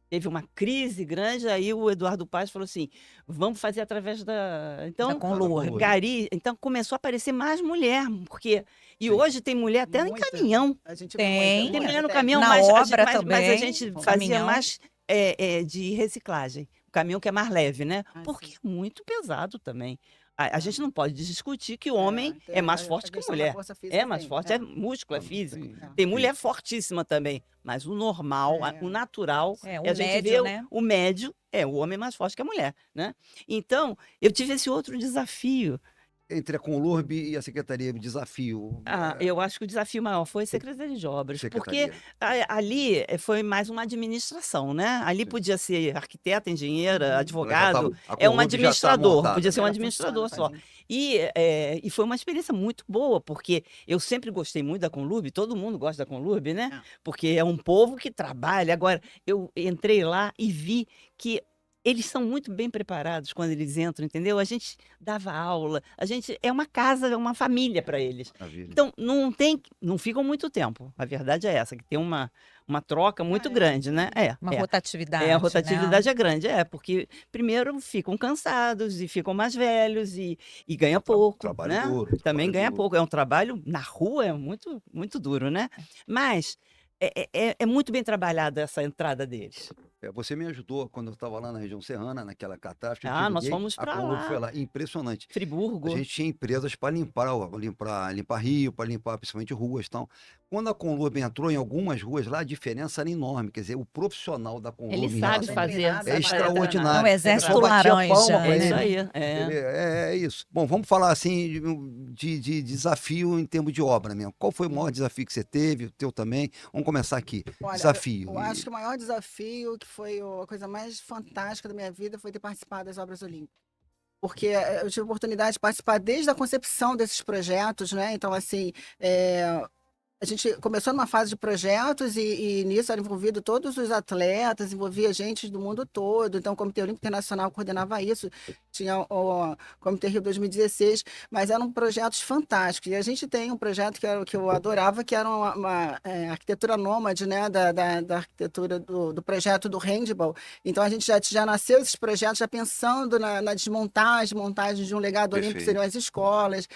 Teve uma crise grande, aí o Eduardo Paes falou assim: vamos fazer através da. Da Então, Conlur. Gari, então começou a aparecer mais mulher, porque. E Sim. hoje tem mulher até em Muita. caminhão. A gente Tem. Tem mulher no tem. caminhão, Na mas, obra mas a também, gente no fazia caminhão. mais de reciclagem. O caminhão que é mais leve, né? Ah, Porque sim. é muito pesado também. A É. gente não pode discutir que o homem tem é mais a forte que a questão da mulher. força física, É mais sim. forte, é músculo, é Não físico. tem- Tem mulher fortíssima também, mas o normal, o natural, É, o a gente médio, vê né? o médio, é o homem mais forte que a mulher, né? Então, eu tive esse outro desafio. Entre a Conlurb e a Secretaria de Desafio. Eu acho que o desafio maior foi a Secretaria de Obras, porque Secretaria. ali foi mais uma administração, né? Ali Sim. podia ser arquiteta, engenheira, Uhum. Ela já advogado, a é um Conlurb já tá administrador, montada, podia né? ser um Ela administrador funciona, só. sim. E foi uma experiência muito boa, porque eu sempre gostei muito da Conlurb, todo mundo gosta da Conlurb, né? É. Porque é um povo que trabalha. Agora, eu entrei lá e vi que eles são muito bem preparados quando eles entram, entendeu? A gente dava aula, a gente é uma casa, é uma família para eles. Maravilha. Então, não ficam muito tempo. A verdade é essa, que tem uma troca muito é. grande, né? Uma rotatividade, A né? rotatividade é grande, porque primeiro ficam cansados e ficam mais velhos e ganha pouco, Trabalho né? duro. Também trabalho ganha duro. pouco. É um trabalho na rua, é muito, muito duro, né? Mas é muito bem trabalhada essa entrada deles. Você me ajudou quando eu estava lá na região serrana, naquela catástrofe. Eu te Nós liguei, fomos a para Conlurb foi lá, lá. Impressionante. A Friburgo. gente tinha empresas para limpar rio, para limpar principalmente ruas e tal. Quando a Conlurb entrou em algumas ruas lá, a diferença era enorme. Quer dizer, o profissional da Conlurb Ele em sabe relação- fazer. treinado, é sabe extraordinário. É o exército O pessoal batia laranja, palma pra É isso ele. aí. É isso. Bom, vamos falar assim de desafio em termos de obra mesmo. Qual foi o maior desafio que você teve, o teu também? Vamos começar aqui. Olha, Desafio. eu acho que o maior desafio, que foi a coisa mais fantástica da minha vida, foi ter participado das Obras Olímpicas. Porque eu tive a oportunidade de participar desde a concepção desses projetos, né? Então, assim, a gente começou numa fase de projetos e nisso eram envolvidos todos os atletas, envolvia gente do mundo todo. Então, o Comitê Olímpico Internacional coordenava isso, tinha o Comitê Rio 2016, mas eram projetos fantásticos. E a gente tem um projeto que eu adorava, que era uma arquitetura nômade, né, da arquitetura do projeto do handball. Então, a gente já nasceu esses projetos já pensando na desmontagem, montagem de um legado olímpico, que Perfeito. seriam as escolas.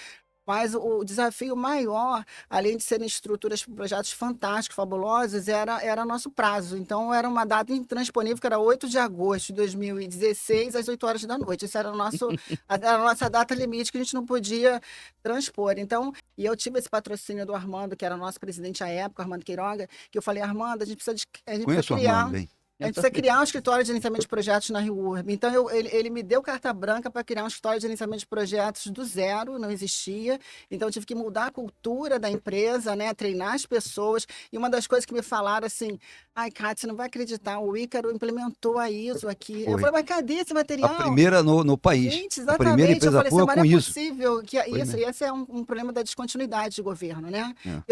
Mas o desafio maior, além de serem estruturas, projetos fantásticos, fabulosos, era nosso prazo. Então, era uma data intransponível, que era 8 de agosto de 2016, às 8 horas da noite. Essa era a nossa data limite que a gente não podia transpor. Então, e eu tive esse patrocínio do Armando, que era nosso presidente à época, Armando Queiroga, que eu falei, Armando, a gente precisa Conheço o criar. Armando, bem. A gente precisa criar um escritório de gerenciamento de projetos na Rio Urb. Então, ele me deu carta branca para criar um escritório de gerenciamento de projetos do zero, não existia. Então, eu tive que mudar a cultura da empresa, né? Treinar as pessoas. E uma das coisas que me falaram assim, ai, Cátia, você não vai acreditar, o Ícaro implementou a ISO aqui. Eu Foi. falei, mas cadê esse A material? primeira no país. Gente, A primeira exatamente. Eu empresa falei assim, pública mas com não é isso. possível que Foi isso. mesmo. Esse é um problema da descontinuidade de governo, né? É.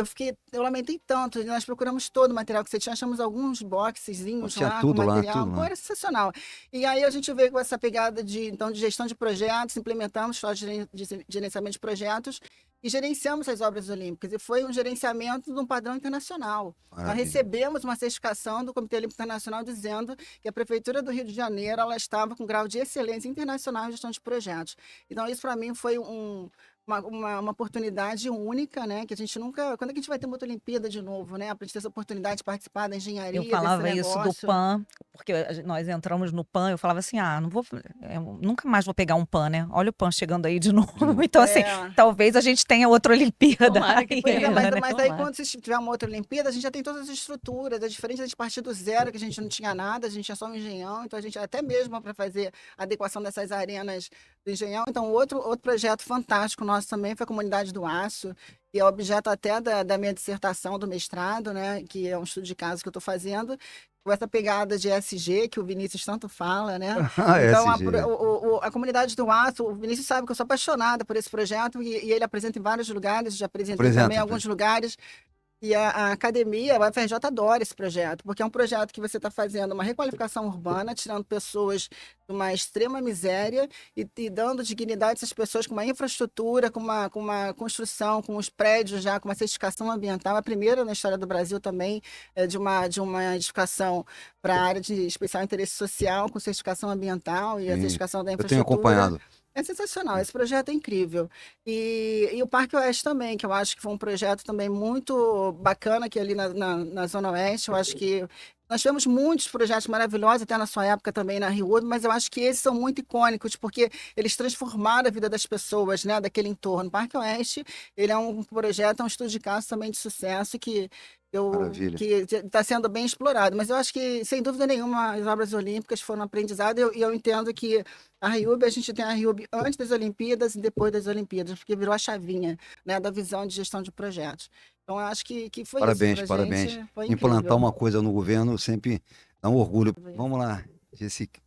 Eu lamentei tanto. Nós procuramos todo o material que você tinha, achamos alguns boxezinhos Tinha lá tudo com lá, material. tudo Pô, lá. era sensacional. E aí a gente veio com essa pegada de gestão de projetos, implementamos o de gerenciamento de projetos e gerenciamos as obras olímpicas. E foi um gerenciamento de um padrão internacional. Nós Maravilha. recebemos uma certificação do Comitê Olímpico Internacional dizendo que a Prefeitura do Rio de Janeiro ela estava com grau de excelência internacional em gestão de projetos. Então, isso para mim foi uma oportunidade única, né? Que a gente nunca. Quando é que a gente vai ter uma outra Olimpíada de novo, né? Para a gente ter essa oportunidade de participar da engenharia. Eu falava desse isso do negócio. PAN, porque nós entramos no PAN, eu falava assim, não vou, eu nunca mais vou pegar um PAN, né? Olha o PAN chegando aí de novo. Então, assim, talvez a gente tenha outra Olimpíada. Tomara que aí, tenha, Mas, né? mas aí, Tomara. quando você tiver uma outra Olimpíada, a gente já tem todas as estruturas. É diferente da gente partir do zero, que a gente não tinha nada, a gente tinha só um engenhão. Então, a gente até mesmo para fazer a adequação dessas arenas do engenhão. Então, outro projeto fantástico nosso também foi a Comunidade do Aço, que é objeto até da minha dissertação do mestrado, né? Que é um estudo de caso que eu estou fazendo, com essa pegada de ESG, que o Vinícius tanto fala, né? Então, ESG. a Comunidade do Aço, o Vinícius sabe que eu sou apaixonada por esse projeto e ele apresenta em vários lugares, já apresentei também em alguns lugares. E a academia, a UFRJ adora esse projeto, porque é um projeto que você está fazendo uma requalificação urbana, tirando pessoas de uma extrema miséria e dando dignidade a essas pessoas com uma infraestrutura, com uma construção, com os prédios já, com uma certificação ambiental, a primeira na história do Brasil também, de uma edificação para a área de especial interesse social, com certificação ambiental e a Sim, certificação da eu tenho infraestrutura. acompanhado. É sensacional, esse projeto é incrível. E o Parque Oeste também, que eu acho que foi um projeto também muito bacana aqui ali na Zona Oeste. Eu acho que nós tivemos muitos projetos maravilhosos, até na sua época também na Rio, mas eu acho que esses são muito icônicos, porque eles transformaram a vida das pessoas, né, daquele entorno. O Parque Oeste, ele é um projeto, é um estudo de caso também de sucesso Maravilha. que está sendo bem explorado. Mas eu acho que, sem dúvida nenhuma, as obras olímpicas foram um aprendizado, e eu entendo que a RIUB, a gente tem a RIUB antes das Olimpíadas e depois das Olimpíadas, porque virou a chavinha, né, da visão de gestão de projetos. Então, eu acho que foi isso Parabéns, para a parabéns. gente, foi Implantar incrível. uma coisa no governo sempre dá um orgulho. Vamos lá, Jessica.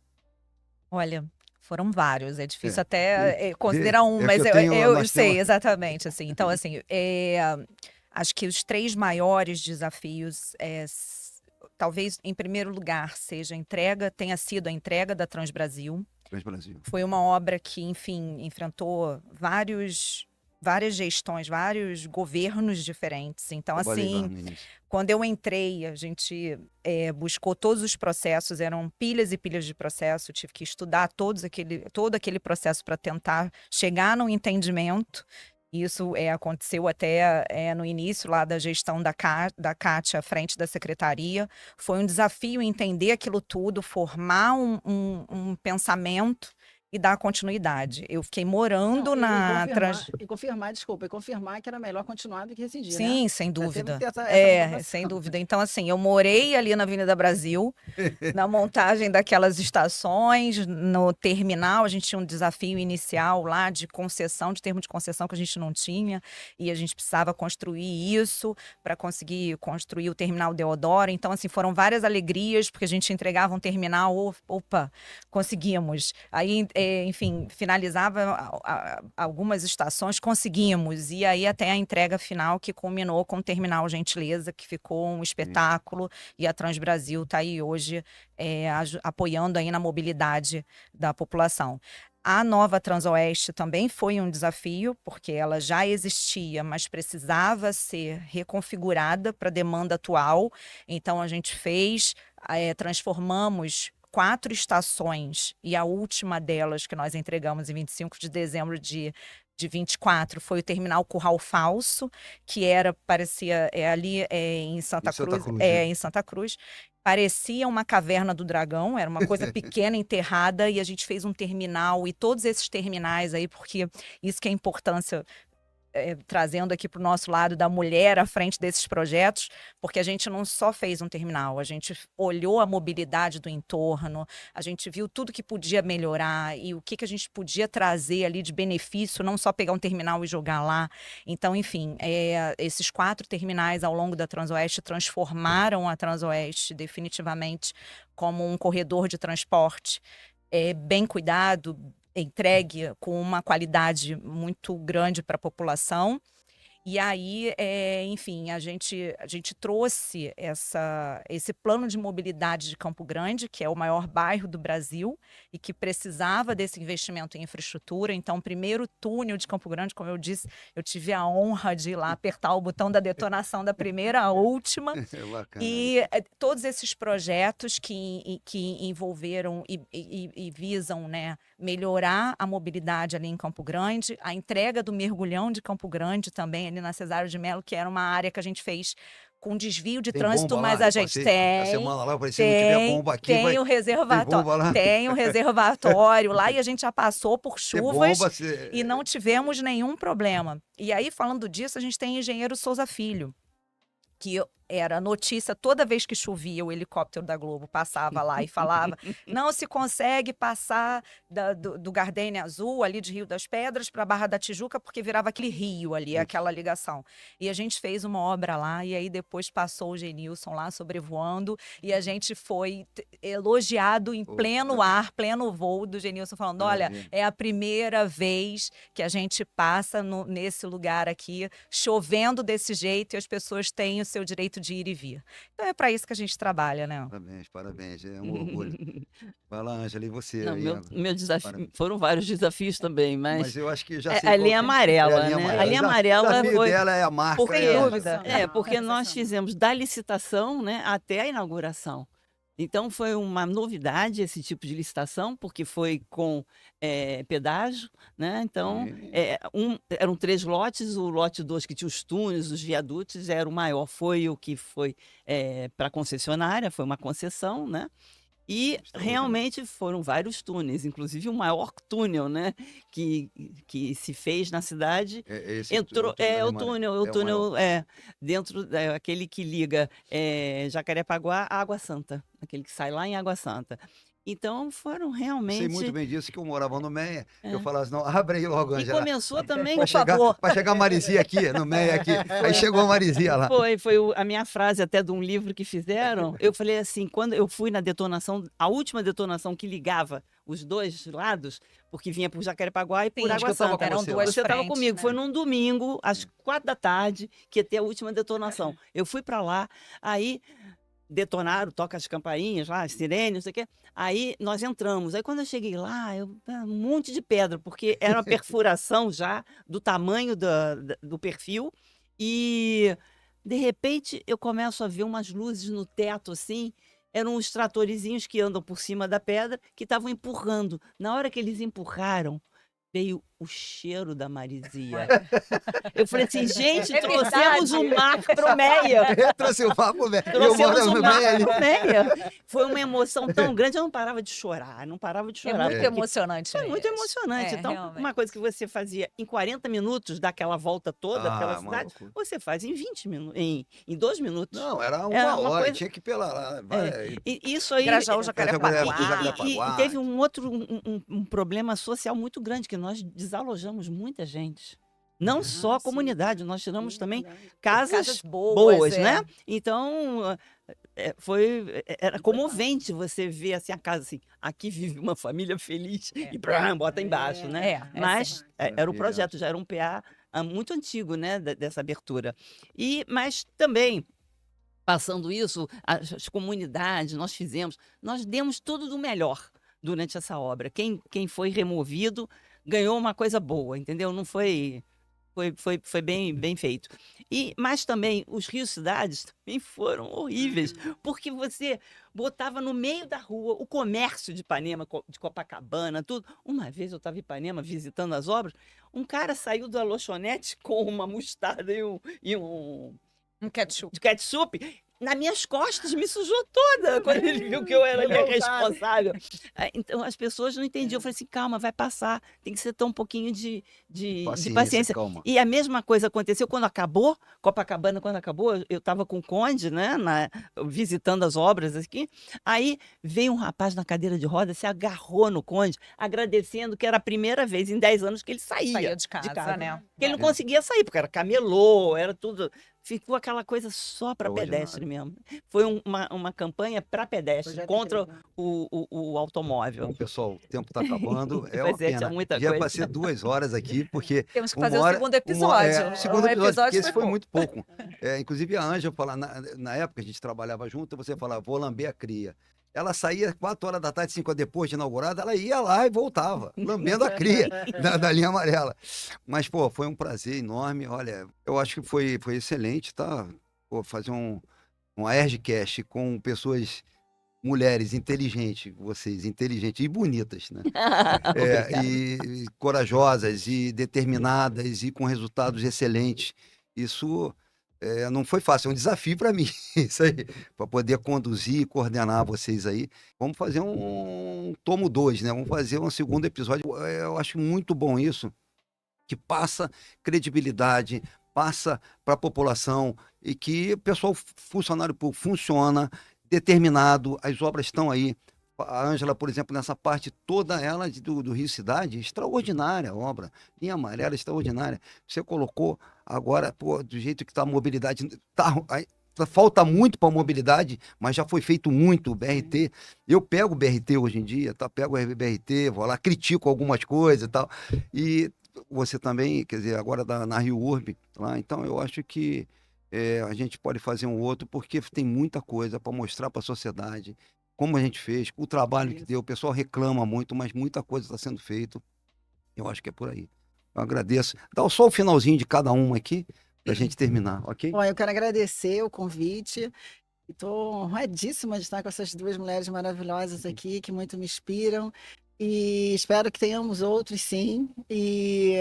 Olha, foram vários, é difícil É, vê, até considerar um, é que mas eu eu, tenho, eu nós temos. sei exatamente, assim. Então, assim, acho que os três maiores desafios, talvez em primeiro lugar seja tenha sido a entrega da Transbrasil. Brasil. Foi uma obra que, enfim, enfrentou várias gestões, vários governos diferentes. Então, Trabalhei lá assim, no início. quando eu entrei, a gente buscou todos os processos, eram pilhas e pilhas de processo, tive que estudar todo aquele processo para tentar chegar num entendimento. Isso aconteceu até no início lá da gestão da Kátia à frente da secretaria. Foi um desafio entender aquilo tudo, formar um pensamento e dar continuidade. Eu fiquei morando Não, e na confirmar, desculpa, e confirmar que era melhor continuar do que rescindir, né? Sim, sem Teve que dúvida. ter essa comprovação. Sem dúvida. Então, assim, eu morei ali na Avenida Brasil, na montagem daquelas estações, no terminal. A gente tinha um desafio inicial lá de concessão, de termo de concessão que a gente não tinha, e a gente precisava construir isso para conseguir construir o terminal Deodoro. Então, assim, foram várias alegrias, porque a gente entregava um terminal, opa, conseguimos. Aí, enfim, finalizava algumas estações, conseguimos. E aí até a entrega final, que culminou com o Terminal Gentileza, que ficou um espetáculo, e a Transbrasil está aí hoje apoiando aí na mobilidade da população. A nova Transoeste também foi um desafio, porque ela já existia, mas precisava ser reconfigurada para a demanda atual. Então, a gente transformamos 4 estações, e a última delas, que nós entregamos em 25 de dezembro de 24, foi o Terminal Curral Falso, que parecia ali em Santa Cruz, em Santa Cruz. Parecia uma caverna do dragão, era uma coisa pequena, enterrada, e a gente fez um terminal, e todos esses terminais aí, porque isso que é a importância, trazendo aqui para o nosso lado da mulher à frente desses projetos, porque a gente não só fez um terminal, a gente olhou a mobilidade do entorno, a gente viu tudo que podia melhorar e o que a gente podia trazer ali de benefício, não só pegar um terminal e jogar lá. Então, enfim, esses 4 terminais ao longo da Transoeste transformaram a Transoeste definitivamente como um corredor de transporte bem cuidado, entregue com uma qualidade muito grande para a população. E aí, enfim, a gente trouxe esse plano de mobilidade de Campo Grande, que é o maior bairro do Brasil e que precisava desse investimento em infraestrutura. Então, o primeiro túnel de Campo Grande, como eu disse, eu tive a honra de ir lá apertar o botão da detonação da primeira à última. E todos esses projetos que envolveram e visam, né, melhorar a mobilidade ali em Campo Grande, a entrega do mergulhão de Campo Grande também, ali na Cesário de Mello, que era uma área que a gente fez com desvio de trânsito, mas a gente a semana lá, eu falei, se não tiver bomba aqui, tem o reservatório, tem o reservatório lá, e a gente já passou por chuvas e não tivemos nenhum problema. E aí, falando disso, a gente tem o engenheiro Souza Filho, que era notícia toda vez que chovia, o helicóptero da Globo passava lá e falava: não se consegue passar do Gardênia Azul, ali de Rio das Pedras, para Barra da Tijuca, porque virava aquele rio ali, Isso. aquela ligação. E a gente fez uma obra lá, e aí depois passou o Genilson lá sobrevoando, e a gente foi elogiado em Pô, pleno ar, pleno voo do Genilson, falando: olha, maravilha. é a primeira vez que a gente passa nesse lugar aqui, chovendo desse jeito, e as pessoas têm o seu direito de ir e vir. Então é para isso que a gente trabalha, né? Parabéns, parabéns. É um orgulho. Vai lá, Ângela, e você Não, aí? meu desafio Parabéns. foram vários desafios também, Mas mas eu acho que já é sei a qual linha que é. É a amarela, linha né? A amarela. linha O amarela desafio foi dela é a marca. porque Sem dúvida. porque nós Sensacional. fizemos da licitação, né, até a inauguração. Então foi uma novidade esse tipo de licitação, porque foi com pedágio, né? Então Sim. eram 3 lotes, o lote 2 que tinha os túneis, os viadutos, era o maior, foi o que foi para a concessionária, foi uma concessão, né? E Extraordinário. realmente foram vários túneis, inclusive o maior túnel, né, que se fez na cidade. Esse Entrou, túnel da o linha amarela. túnel, É o maior. dentro, aquele que liga Jacarepaguá à Água Santa, aquele que sai lá em Água Santa. Então foram Eu sei muito realmente. bem disso, que eu morava no Meia. Eu É. falava assim, não, abre aí logo, E Ângela. começou também. Por favor. Vai chegar a Marizia aqui, no Meia aqui. Aí chegou a Marizia lá. Foi a minha frase até de um livro que fizeram. Eu falei assim, quando eu fui na detonação, a última detonação que ligava os dois lados, porque vinha por Jacarepaguá e por Sim, Acho que Água eu tava Santa. com eram você lá. duas Você estava frentes, comigo, né? foi num domingo, às 4 da tarde, que ia ter a última detonação. Eu fui para lá, aí detonaram, toca as campainhas lá, as sirenes, não sei o quê. Aí nós entramos. Aí quando eu cheguei lá, um monte de pedra, porque era uma perfuração já do tamanho do perfil. E de repente eu começo a ver umas luzes no teto assim. Eram os tratorizinhos que andam por cima da pedra que estavam empurrando. Na hora que eles empurraram, veio o cheiro da maresia. Eu falei assim, gente, É trouxemos verdade. o mar pro Meia. Eu trouxe o papo, velho. Eu Trouxemos moro o no mar Meia ali. pro Meia. Foi uma emoção tão grande, eu não parava de chorar, não parava de É chorar. muito Porque emocionante foi muito mesmo. emocionante. É, Então, realmente. uma coisa que você fazia em 40 minutos, daquela volta toda pela Ah, cidade, maluco. você faz em 20 minutos, em 2 minutos. Não, era Era uma uma hora, coisa. tinha que ir pela lá. E isso aí. Grajaú, E Jacarepaguá. Jacarepaguá. teve um outro um problema social muito grande, que nós desalojamos muita gente. Não só a sim. comunidade, nós tiramos Sim, também verdade. casas boas, boas, é. né? Então, era comovente você ver assim, a casa assim, aqui vive uma família feliz e bota embaixo, né? Mas sim. era o Maravilha. projeto, já era um PA muito antigo, né, dessa abertura. Mas também, passando isso, as comunidades, nós demos tudo do melhor durante essa obra. Quem foi removido ganhou uma coisa boa, entendeu? Não foi. Foi bem feito. Mas também os rios-cidades também foram horríveis, porque você botava no meio da rua o comércio de Ipanema, de Copacabana, tudo. Uma vez eu estava em Ipanema visitando as obras, um cara saiu da lanchonete com uma mostarda e um Um ketchup. de ketchup. Nas minhas costas, me sujou toda quando ele viu que eu era ali a responsável. Então as pessoas não entendiam. Eu falei assim, calma, vai passar. Tem que ter um pouquinho de paciência. Calma. E a mesma coisa aconteceu quando acabou, Copacabana, quando acabou, eu estava com o Conde, né, visitando as obras aqui. Aí veio um rapaz na cadeira de roda, se agarrou no Conde, agradecendo que era a primeira vez em 10 anos que ele saía De casa, né? Porque ele não conseguia sair, porque era camelô, era tudo. Ficou aquela coisa só para Extraordinário. pedestre mesmo. Foi uma campanha para pedestre, Projeto contra incrível. o automóvel. Bom, pessoal, o tempo está acabando. É uma Pois é, tinha pena. muita Já coisa. vai ser 2 horas aqui, porque Temos que uma fazer o hora, segundo uma- episódio. segundo O episódio, porque esse foi foi muito pouco. Inclusive a Ângela fala, na época a gente trabalhava junto, você falava, vou lamber a cria. Ela saía 4 horas da tarde, 5 horas depois de inaugurada, ela ia lá e voltava, lambendo a cria da linha amarela. Mas, pô, foi um prazer enorme. Olha, eu acho que foi excelente, tá? Pô, fazer um AERJcast com pessoas, mulheres inteligentes, vocês, inteligentes e bonitas, né? Obrigada. E corajosas e determinadas e com resultados excelentes. Isso não foi fácil, é um desafio para mim, isso aí, para poder conduzir e coordenar vocês aí. Vamos fazer um tomo 2, né? Vamos fazer um segundo episódio. Eu acho muito bom isso, que passa credibilidade, passa para a população e que o pessoal, funcionário público, funciona determinado, as obras estão aí. A Ângela, por exemplo, nessa parte toda ela do Rio Cidade, extraordinária a obra, linha amarela extraordinária. Você colocou agora, pô, do jeito que está a mobilidade, falta muito para a mobilidade, mas já foi feito muito o BRT. Eu pego o BRT hoje em dia, tá? Pego o BRT, vou lá, critico algumas coisas e tal. E você também, quer dizer, agora na Rio Urb, lá, então eu acho que a gente pode fazer um outro, porque tem muita coisa para mostrar para a sociedade, como a gente fez, o trabalho que deu. O pessoal reclama muito, mas muita coisa está sendo feita. Eu acho que é por aí. Eu agradeço. Dá só o finalzinho de cada um aqui, para a gente terminar, ok? Bom, eu quero agradecer o convite. Estou honradíssima de estar com essas duas mulheres maravilhosas aqui, que muito me inspiram. E espero que tenhamos outros, sim. E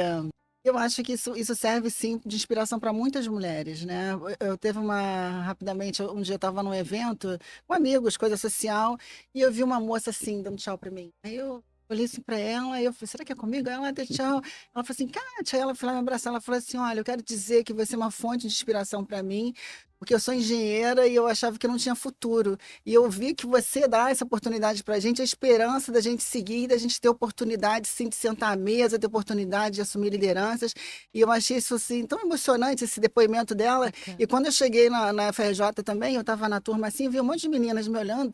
eu acho que isso serve, sim, de inspiração para muitas mulheres, né? Eu teve rapidamente, um dia eu estava num evento com amigos, coisa social, e eu vi uma moça assim, dando tchau para mim. Aí eu olhei assim para ela, e eu falei, será que é comigo? Aí ela deu tchau. Ela falou assim, Kátia, aí ela foi lá me abraçar, ela falou assim, olha, eu quero dizer que você é uma fonte de inspiração para mim, porque eu sou engenheira e eu achava que eu não tinha futuro. E eu vi que você dá essa oportunidade para a gente, a esperança da gente seguir, da gente ter oportunidade, sim, de sentar à mesa, ter oportunidade de assumir lideranças. E eu achei isso, assim, tão emocionante, esse depoimento dela. E quando eu cheguei na FRJ também, eu estava na turma assim, vi um monte de meninas me olhando.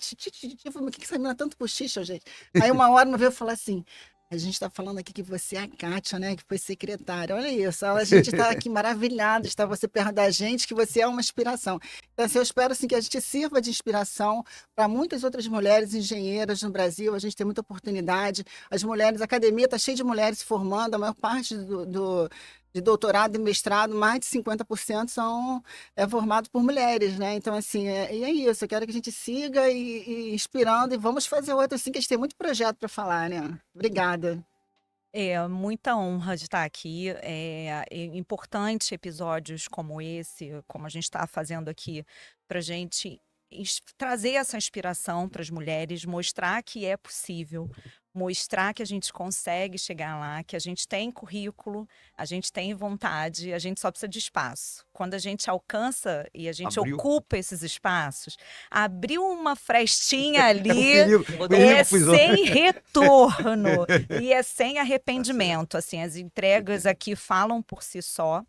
Eu falei, mas o que essa menina tanto cochicha, gente? Aí uma hora uma veio falar assim, a gente está falando aqui que você é a Kátia, né? Que foi secretária. Olha isso. A gente está aqui maravilhado de estar você perto da gente, que você é uma inspiração. Então, assim, eu espero assim, que a gente sirva de inspiração para muitas outras mulheres engenheiras no Brasil. A gente tem muita oportunidade. As mulheres, a academia está cheia de mulheres se formando. A maior parte de doutorado e mestrado, mais de 50% é formado por mulheres, né? Então, assim, e é isso. Eu quero que a gente siga e inspirando e vamos fazer outro, assim, que a gente tem muito projeto para falar, né? Obrigada. É muita honra de estar aqui. É importante episódios como esse, como a gente está fazendo aqui, para a gente trazer essa inspiração para as mulheres, mostrar que é possível, mostrar que a gente consegue chegar lá, que a gente tem currículo, a gente tem vontade, a gente só precisa de espaço. Quando a gente alcança e a gente Abriu. ocupa esses espaços, abriu uma frestinha É um ali. perigo, É pros outros. sem retorno e é sem arrependimento. Assim, as entregas aqui falam por si só.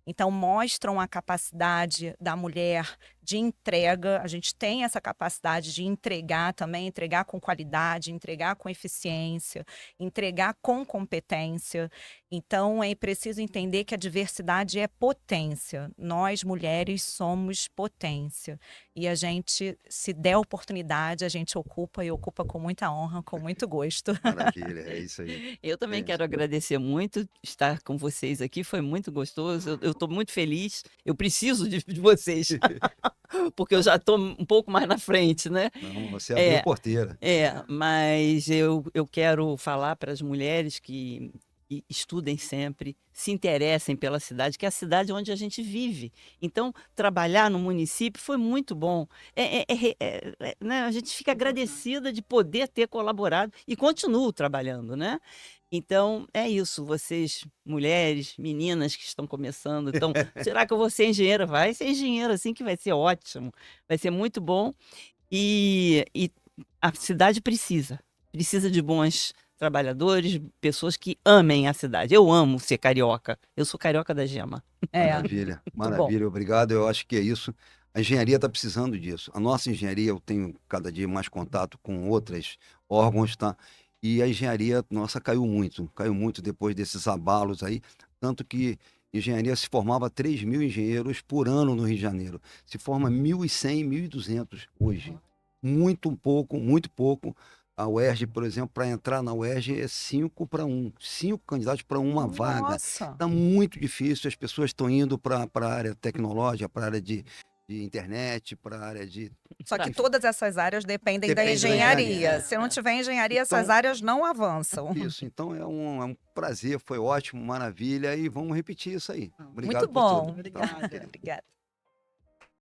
Então, mostram a capacidade da mulher de entrega. A gente tem essa capacidade de entregar também, entregar com qualidade, entregar com eficiência, entregar com competência. Então, é preciso entender que a diversidade é potência. Nós, mulheres, somos potência. E a gente, se der oportunidade, a gente ocupa e ocupa com muita honra, com muito gosto. Maravilha, é isso aí. Eu também É quero isso. agradecer muito estar com vocês aqui, foi muito gostoso. Eu estou muito feliz. Eu preciso de vocês, porque eu já estou um pouco mais na frente, né? Não, você abriu É, porteira. mas eu quero falar para as mulheres que estudem sempre, se interessem pela cidade, que é a cidade onde a gente vive. Então, trabalhar no município foi muito bom. Né, a gente fica agradecida de poder ter colaborado e continuo trabalhando, né? Então, é isso. Vocês, mulheres, meninas que estão começando, então, será que eu vou ser engenheira? Vai ser engenheira, assim que vai ser ótimo. Vai ser muito bom. E a cidade precisa de bons trabalhadores, pessoas que amem a cidade. Eu amo ser carioca. Eu sou carioca da Gema. Maravilha, muito bom. maravilha, obrigado. Eu acho que é isso. A engenharia está precisando disso. A nossa engenharia, eu tenho cada dia mais contato com outros órgãos, tá? E a engenharia nossa caiu muito depois desses abalos aí. Tanto que engenharia se formava 3.000 engenheiros por ano no Rio de Janeiro. Se forma 1.100, 1.200 hoje. Muito pouco, muito pouco. A UERJ, por exemplo, para entrar na UERJ é 5 para 1. 5 candidatos para uma vaga. Nossa! Está muito difícil, as pessoas estão indo para a área tecnológica, para a área de internet, para a área de... Só que Pra- todas essas áreas dependem da Depende da engenharia. engenharia. Se não tiver engenharia, Então, essas áreas não avançam. isso, então é um prazer, foi ótimo, maravilha, e vamos repetir isso aí. Obrigado Muito por bom. tudo. Tá? Obrigada. Obrigada.